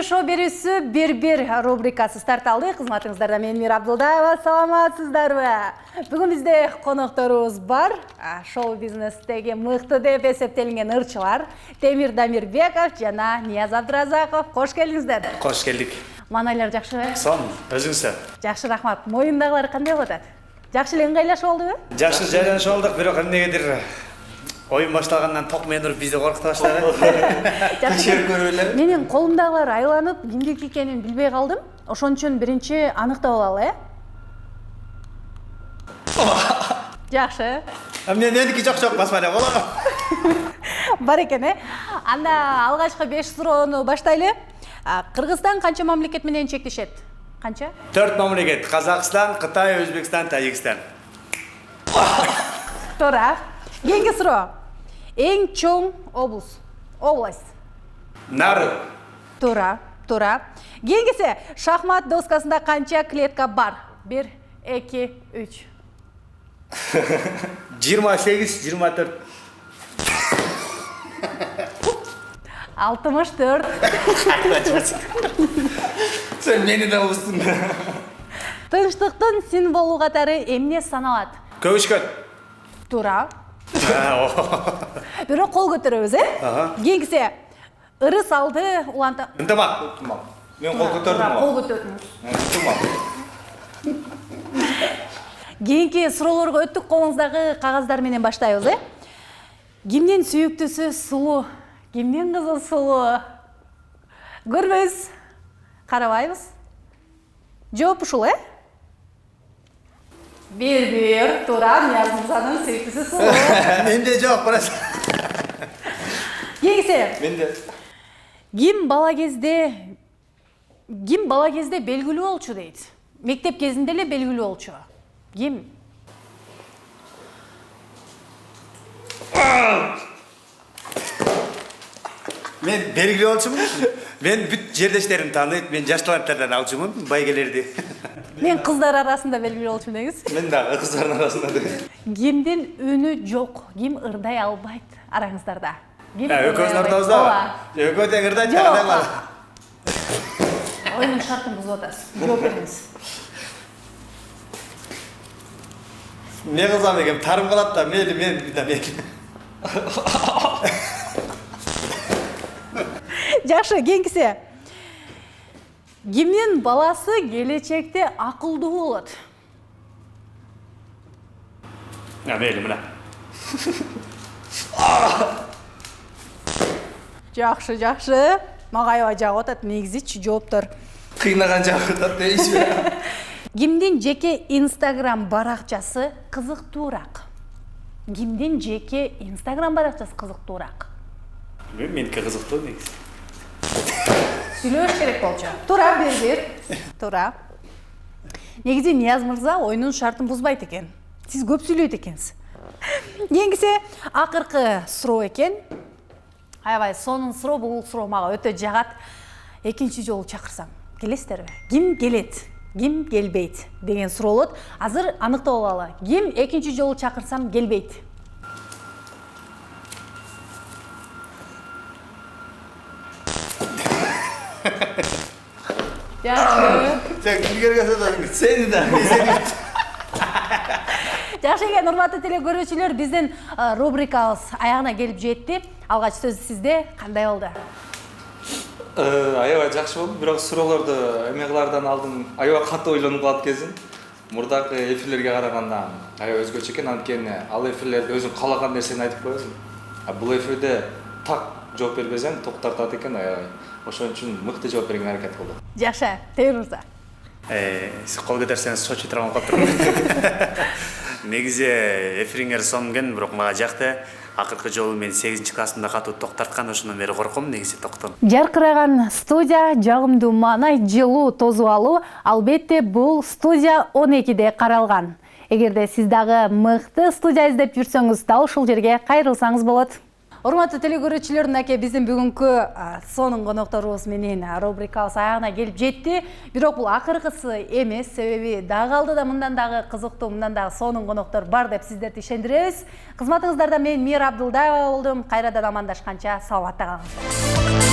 шоу берүүсү бир рубрикасы старт алды. Кызматыңыздарда мен Мира Абдулдаева. Саламатсыздарбы? Бүгүн бизде конокторубуз бар. Шоу бизнестеги мыкты деп эсептелинген ырчылар Темир Дамирбеков жана Нияз Абдыразаков. Кош келиңиздер. Кош келдик. Маналар жакшыбы? Сон, өзүңүздөр. Жакшы, рахмат. Моюндагылар кандай болуп атат? Жакшы эле ыңгайлашып болдубу? Жакшы жайланышып алдык, бирок эмнегедир оюн башталгандан ток менен уруп бизди коркута баштады. Текшерип көрүп эле. Менин колумдагылар айланып, кимдики экенин билбей калдым. Ошон үчүн биринчи аныктап алалы, Жакшы. Меники жок басма эле болобу? Бар экен, Анда алгачкы 5 суроону баштайлы. Кыргызстан канча мамлекет менен чектешет? Канча? 4 мамлекет: Казакстан, Кытай, Өзбекстан, Тажикстан. Туура. Кийинки суроо. Эң чоң область. Нары. Туура. Кийинкиси, шахмат доскасында канча клетка бар? 1, 2, 3. 28, 24. 64. Sen meni de uzdun. Тынчтыктын символу катары эмне саналат? Көбүшкөн. Туура. Бирок кол көтөрөбүз, Кийинкиси, ырыс алды уланта. Ынтымак. Мен кол көтөрдүм. Кол көтөрдүңүз. Ынтымак. Кийинки суроолорго өттүк. Колуңуздагы кагаздар менен баштайбыз, Кимдин сүйүктүүсү сулуу? Кимдин кызы сулуу? Көрбөйбүз, карабайбыз. Жооп ушул, Бир, туура, Нияз мырзанын сүйүктүүсү сулуу. Менде жок, барас. Кийинкиси. Менде. Ким бала кезде белгилүү болчу дейт? Мектеп кезинде эле белгилүү болчу. Ким? Мен белгилүү болчумун. Мен бүт жердештерим тааныйт. Мен жаш таланттардан алчумун, байгелерди. Мен кыздар арасында белгилүү болчумун деңиз. Мен дагы кыздардын арасында. Кимдин үнү жок? Ким ырдай албайт араңыздарда? Экөөбүздүн ортобузда. Экөө тең ырдайт, кандай бар? Оюнун шартын бузуп атасыз. Жооп бериңиз. Не кылсам экен, тарым калат да, мен. Жакшы, кийинкиси. Кимдин баласы келечекте акылдуу болот? Мейли, мына. Жакшы. Мага аябай жагып атат негизичи жооптор. Кыйнаган жагып атат дейсизби? Кимдин жеке Instagram баракчасы кызыктуураак? Кимдин жеке Instagram баракчасы кызыктуураак? Меники кызыктуу негизи. Сүйлөш керек болчу. Туура, бир. Туура. Негизи Нияз мырза оюнун шартын бузбайт экен. Сиз көп сүйлөйт экенсиз. Кийинкиси акыркы суроо экен. Аябай сонун суроо, бул суроо мага өтө жагат. Экинчи жолу чакырсам, келесиздерби? Ким келет? Ким келбейт деген суроо болот. Азыр аныктап алалы. Ким экинчи жолу чакырсам келбейт? Сени да. Жакшы экен, урматтуу теле көрүүчүлөр, биздин рубрикабыз аягына келип жетти. Алгач сөз сизде, кандай болду? Аябай жакшы болду, бирок суроолорду эме кылаардан алдын аябай катуу ойлонуп калат кезим. Мурдакы эфирлерге караганда аябай өзгөчө экен, анткени ал эфирлерде өзүң каалаган нерсени айтып коесуң. Бул эфирде так жооп бербесең, ток тартат экен аябай. Ошон үчүн мыкты жооп берген аракет кылдым. Жакшы, Темир мырза. Сиз кол көтөрсөңүз Сочи турган калып турмун. Негизи эфириңер сонген, бирок мага жакты. Акыркы жолу мен 8-классымда катуу ток тарткан, ошондон бери корком негизи токтон. Жаркыраган студия, жагымдуу маанай, жылуу, тозу алуу, албетте бул студия 12де каралган. Эгерде сиз дагы мыкты студия издеп жүрсөңүз, дал ушул жерге кайрылсаңыз болот. Урматтуу теле көрүүчүлөр, биздин бүгүнкү сонун конокторубуз менен рубрикабыз аягына келип жетти. Бирок бул акыркысы эмес, себеби дагы алдыда мындан дагы кызыктуу, мындан дагы сонун коноктор бар деп сиздерди ишендиребиз. Кызматыңыздарда мен Мира Абдулдаева болдум. Кайрадан амандашканча саламатта калыңыздар.